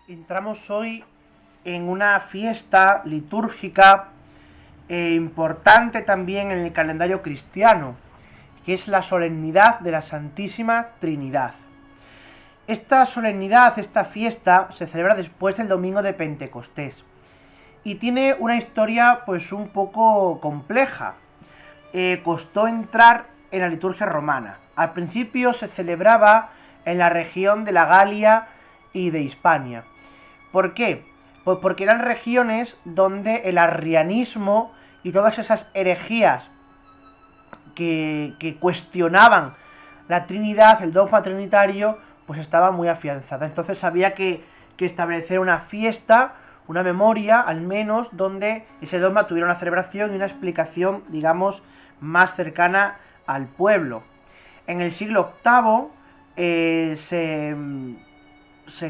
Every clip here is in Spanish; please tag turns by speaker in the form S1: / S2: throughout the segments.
S1: Entramos hoy en una fiesta litúrgica importante también en el calendario cristiano, que es la solemnidad de la Santísima Trinidad. Esta solemnidad, esta fiesta, se celebra después del domingo de Pentecostés y tiene una historia pues un poco compleja. Costó entrar en la liturgia romana. Al principio se celebraba en la región de la Galia y de Hispania. ¿Por qué? Pues porque eran regiones donde el arrianismo y todas esas herejías que cuestionaban la Trinidad, el dogma trinitario, pues estaba muy afianzada. Entonces había que establecer una fiesta, una memoria, al menos, donde ese dogma tuviera una celebración y una explicación, digamos, más cercana al pueblo. En el siglo VIII se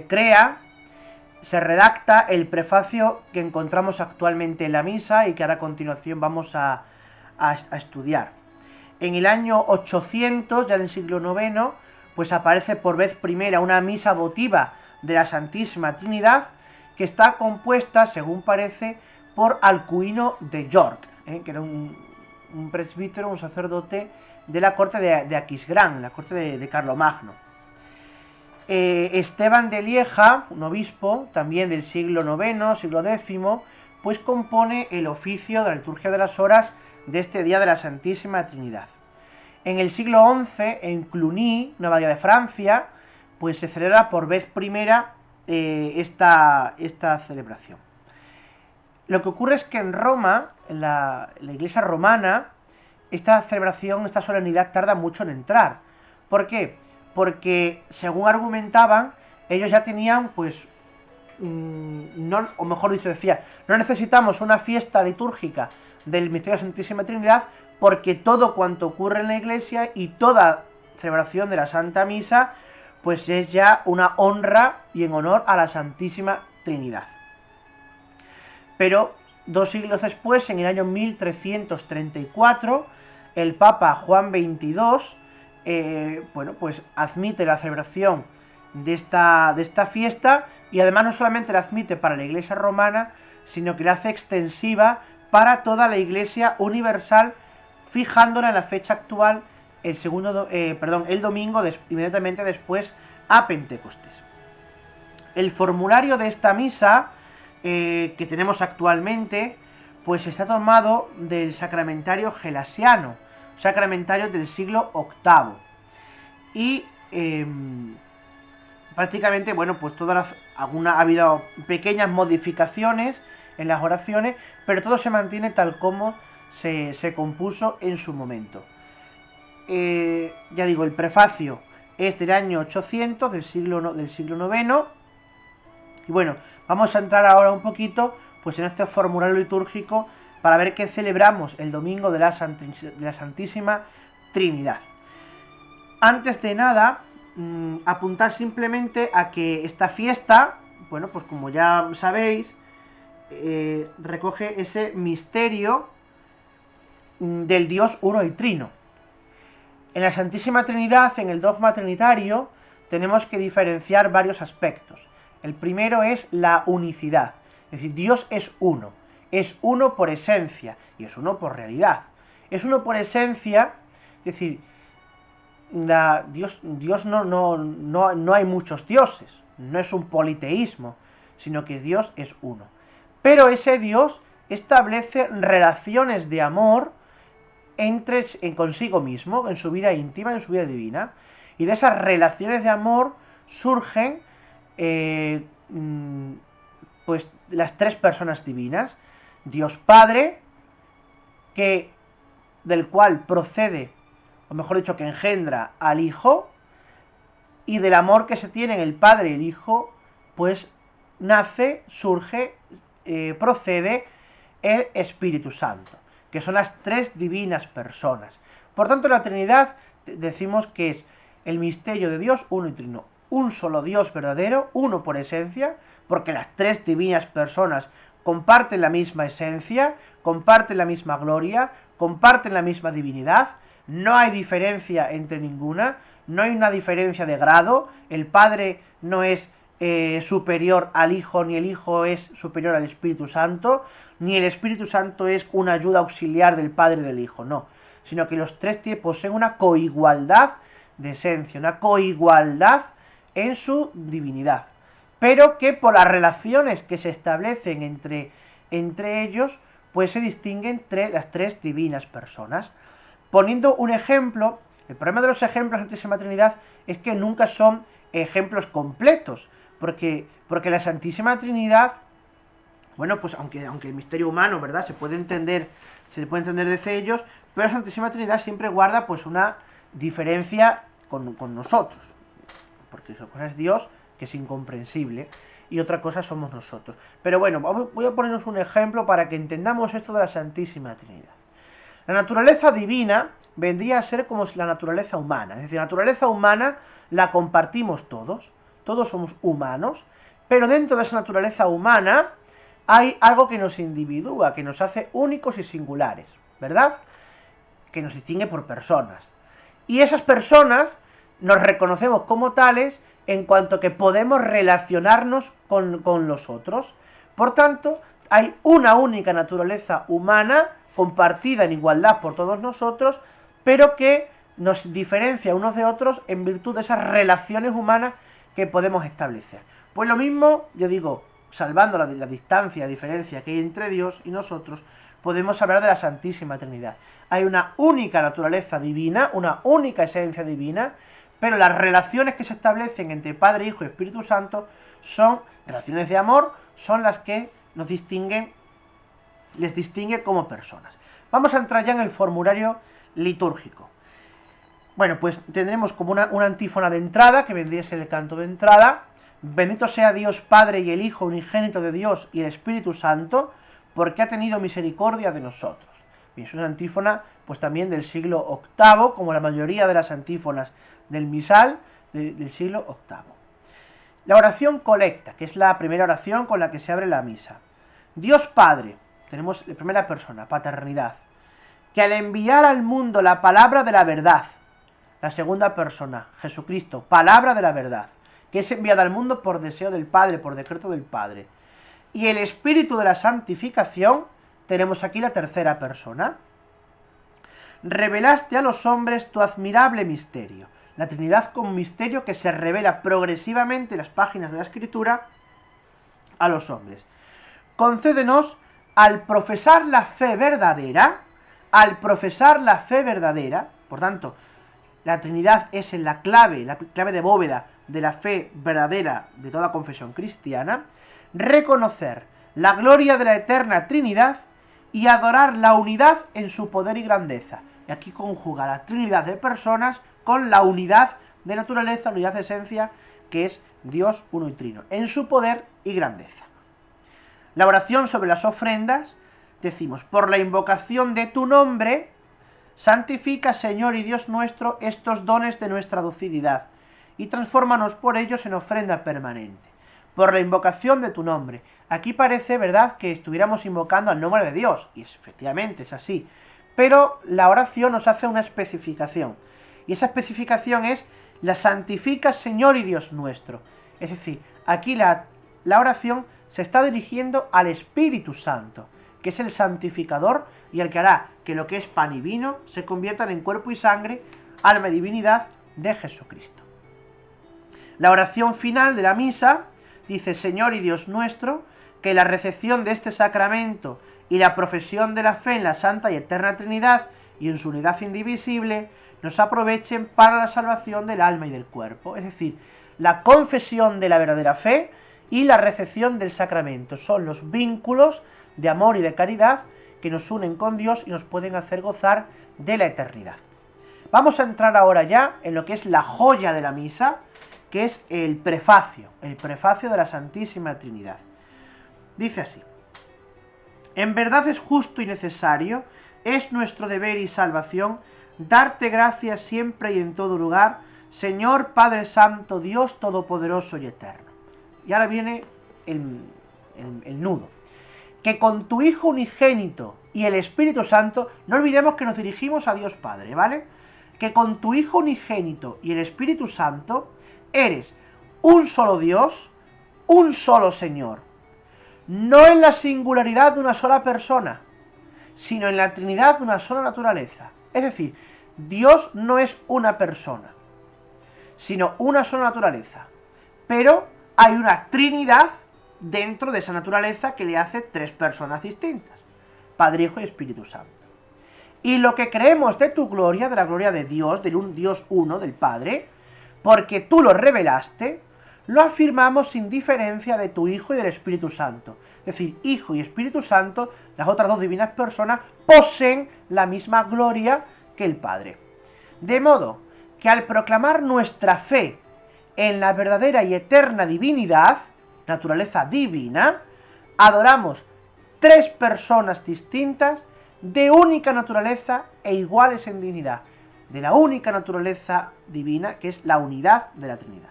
S1: crea, se redacta el prefacio que encontramos actualmente en la misa y que ahora a continuación vamos a estudiar. En el año 800, ya en el siglo IX, pues aparece por vez primera una misa votiva de la Santísima Trinidad, que está compuesta, según parece, por Alcuino de York, que era un presbítero, un sacerdote de la corte de Aquisgrán, la corte de Carlomagno. Esteban de Lieja, un obispo también del siglo IX, siglo X, pues compone el oficio de la liturgia de las horas de este día de la Santísima Trinidad. En el siglo XI, en Cluny, una abadía de Francia, pues se celebra por vez primera esta celebración. Lo que ocurre es que en Roma, en la iglesia romana, esta celebración, esta solemnidad tarda mucho en entrar. ¿Por qué? Porque, según argumentaban, ellos ya tenían, pues, no, o mejor dicho, decía, no necesitamos una fiesta litúrgica del misterio de la Santísima Trinidad, porque todo cuanto ocurre en la iglesia y toda celebración de la Santa Misa, pues es ya una honra y en honor a la Santísima Trinidad. Pero 2 siglos después, en el año 1334, el Papa Juan XXII, pues admite la celebración de esta fiesta, y además no solamente la admite para la Iglesia romana, sino que la hace extensiva para toda la Iglesia universal, fijándola en la fecha actual, el domingo inmediatamente después a Pentecostés. El formulario de esta misa que tenemos actualmente, pues está tomado del sacramentario gelasiano, sacramentario del siglo VIII. Y prácticamente, pues ha habido pequeñas modificaciones en las oraciones, pero todo se mantiene tal como se compuso en su momento. Ya digo, el prefacio es del año 800, del siglo IX. Y bueno, vamos a entrar ahora un poquito pues en este formulario litúrgico para ver qué celebramos el domingo de la Santísima Trinidad. Antes de nada, apuntar simplemente a que esta fiesta, pues como ya sabéis, recoge ese misterio del Dios uno y trino. En la Santísima Trinidad, en el dogma trinitario, tenemos que diferenciar varios aspectos. El primero es la unicidad, es decir, Dios es uno por esencia y es uno por realidad. Es uno por esencia, es decir, Dios no hay muchos dioses, no es un politeísmo, sino que Dios es uno. Pero ese Dios establece relaciones de amor consigo mismo, en su vida íntima, en su vida divina, y de esas relaciones de amor surgen pues las tres personas divinas: Dios Padre, del cual procede, o mejor dicho, que engendra al Hijo, y del amor que se tienen el Padre y el Hijo, pues surge, procede el Espíritu Santo, que son las tres divinas personas. Por tanto, la Trinidad decimos que es el misterio de Dios uno y trino, un solo Dios verdadero, uno por esencia, porque las tres divinas personas comparten la misma esencia, comparten la misma gloria, comparten la misma divinidad, no hay diferencia entre ninguna, no hay una diferencia de grado, el Padre no es superior al Hijo, ni el Hijo es superior al Espíritu Santo, ni el Espíritu Santo es una ayuda auxiliar del Padre y del Hijo, no, sino que los tres poseen una coigualdad de esencia, una coigualdad en su divinidad, pero que por las relaciones que se establecen entre ellos, pues se distinguen entre las tres divinas personas. Poniendo un ejemplo, el problema de los ejemplos de la Santísima Trinidad es que nunca son ejemplos completos, porque la Santísima Trinidad, bueno, pues aunque el misterio humano, ¿verdad?, se puede entender desde ellos, pero la Santísima Trinidad siempre guarda pues una diferencia con nosotros, porque una cosa es Dios, que es incomprensible, y otra cosa somos nosotros. Pero bueno, voy a ponernos un ejemplo para que entendamos esto de la Santísima Trinidad. La naturaleza divina vendría a ser como la naturaleza humana, es decir, la naturaleza humana la compartimos todos somos humanos, pero dentro de esa naturaleza humana hay algo que nos individúa, que nos hace únicos y singulares, ¿verdad?, que nos distingue por personas. Y esas personas nos reconocemos como tales en cuanto que podemos relacionarnos con los otros. Por tanto, hay una única naturaleza humana compartida en igualdad por todos nosotros, pero que nos diferencia unos de otros en virtud de esas relaciones humanas que podemos establecer. Pues lo mismo, yo digo, salvando la distancia, la diferencia que hay entre Dios y nosotros, podemos hablar de la Santísima Trinidad. Hay una única naturaleza divina, una única esencia divina, pero las relaciones que se establecen entre Padre, Hijo y Espíritu Santo son relaciones de amor, son las que nos distinguen, les distingue como personas. Vamos a entrar ya en el formulario litúrgico. Bueno, pues tendremos como una antífona de entrada, que vendría a ser el canto de entrada. Bendito sea Dios Padre y el Hijo unigénito de Dios y el Espíritu Santo, porque ha tenido misericordia de nosotros. Bien, es una antífona pues también del siglo VIII, como la mayoría de las antífonas del misal del siglo VIII. La oración colecta, que es la primera oración con la que se abre la misa. Dios Padre, tenemos la primera persona, paternidad, que al enviar al mundo la palabra de la verdad, la segunda persona, Jesucristo, palabra de la verdad, que es enviada al mundo por deseo del Padre, por decreto del Padre, y el Espíritu de la santificación, tenemos aquí la tercera persona. Revelaste a los hombres tu admirable misterio. La Trinidad con misterio que se revela progresivamente en las páginas de la Escritura a los hombres. Concédenos, al profesar la fe verdadera, por tanto, la Trinidad es la clave de bóveda de la fe verdadera de toda confesión cristiana, reconocer la gloria de la eterna Trinidad y adorar la unidad en su poder y grandeza. Y aquí conjuga la Trinidad de personas con la unidad de naturaleza, unidad de esencia, que es Dios uno y trino, en su poder y grandeza. La oración sobre las ofrendas, decimos, por la invocación de tu nombre, santifica, Señor y Dios nuestro, estos dones de nuestra docilidad, y transfórmanos por ellos en ofrenda permanente. Por la invocación de tu nombre. Aquí parece, ¿verdad?, que estuviéramos invocando al nombre de Dios, y efectivamente es así, pero la oración nos hace una especificación, y esa especificación es, la santifica, Señor y Dios nuestro. Es decir, aquí la oración se está dirigiendo al Espíritu Santo, que es el santificador y el que hará que lo que es pan y vino se conviertan en cuerpo y sangre, alma y divinidad de Jesucristo. La oración final de la misa dice, Señor y Dios nuestro, que la recepción de este sacramento y la profesión de la fe en la Santa y Eterna Trinidad y en su unidad indivisible nos aprovechen para la salvación del alma y del cuerpo. Es decir, la confesión de la verdadera fe y la recepción del sacramento son los vínculos de amor y de caridad que nos unen con Dios y nos pueden hacer gozar de la eternidad. Vamos a entrar ahora ya en lo que es la joya de la misa, que es el prefacio de la Santísima Trinidad. Dice así: en verdad es justo y necesario, es nuestro deber y salvación, darte gracias siempre y en todo lugar, Señor Padre Santo, Dios Todopoderoso y Eterno. Y ahora viene el nudo. Que con tu Hijo unigénito y el Espíritu Santo, no olvidemos que nos dirigimos a Dios Padre, ¿vale? Que con tu Hijo unigénito y el Espíritu Santo eres un solo Dios, un solo Señor, no en la singularidad de una sola persona, sino en la Trinidad de una sola naturaleza. Es decir, Dios no es una persona, sino una sola naturaleza, pero hay una Trinidad dentro de esa naturaleza que le hace tres personas distintas, Padre, Hijo y Espíritu Santo. Y lo que creemos de tu gloria, de la gloria de Dios, del un Dios uno, del Padre, porque tú lo revelaste, lo afirmamos sin diferencia de tu Hijo y del Espíritu Santo. Es decir, Hijo y Espíritu Santo, las otras dos divinas personas, poseen la misma gloria que el Padre. De modo que al proclamar nuestra fe en la verdadera y eterna divinidad, naturaleza divina, adoramos tres personas distintas de única naturaleza e iguales en dignidad, de la única naturaleza divina que es la unidad de la Trinidad,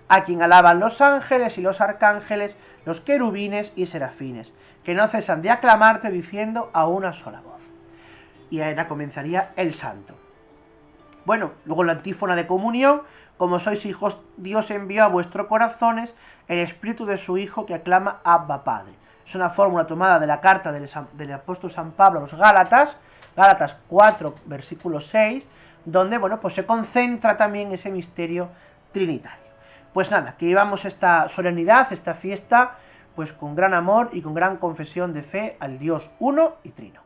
S1: a quien alaban los ángeles y los arcángeles, los querubines y serafines, que no cesan de aclamarte diciendo a una sola voz. Y ahora comenzaría el santo. Bueno, luego la antífona de comunión: como sois hijos, Dios envió a vuestros corazones el espíritu de su Hijo que aclama Abba Padre. Es una fórmula tomada de la carta del apóstol San Pablo a los Gálatas, Gálatas 4, versículo 6, donde, bueno, pues se concentra también ese misterio trinitario. Pues nada, que llevamos esta solemnidad, esta fiesta, pues con gran amor y con gran confesión de fe al Dios uno y trino.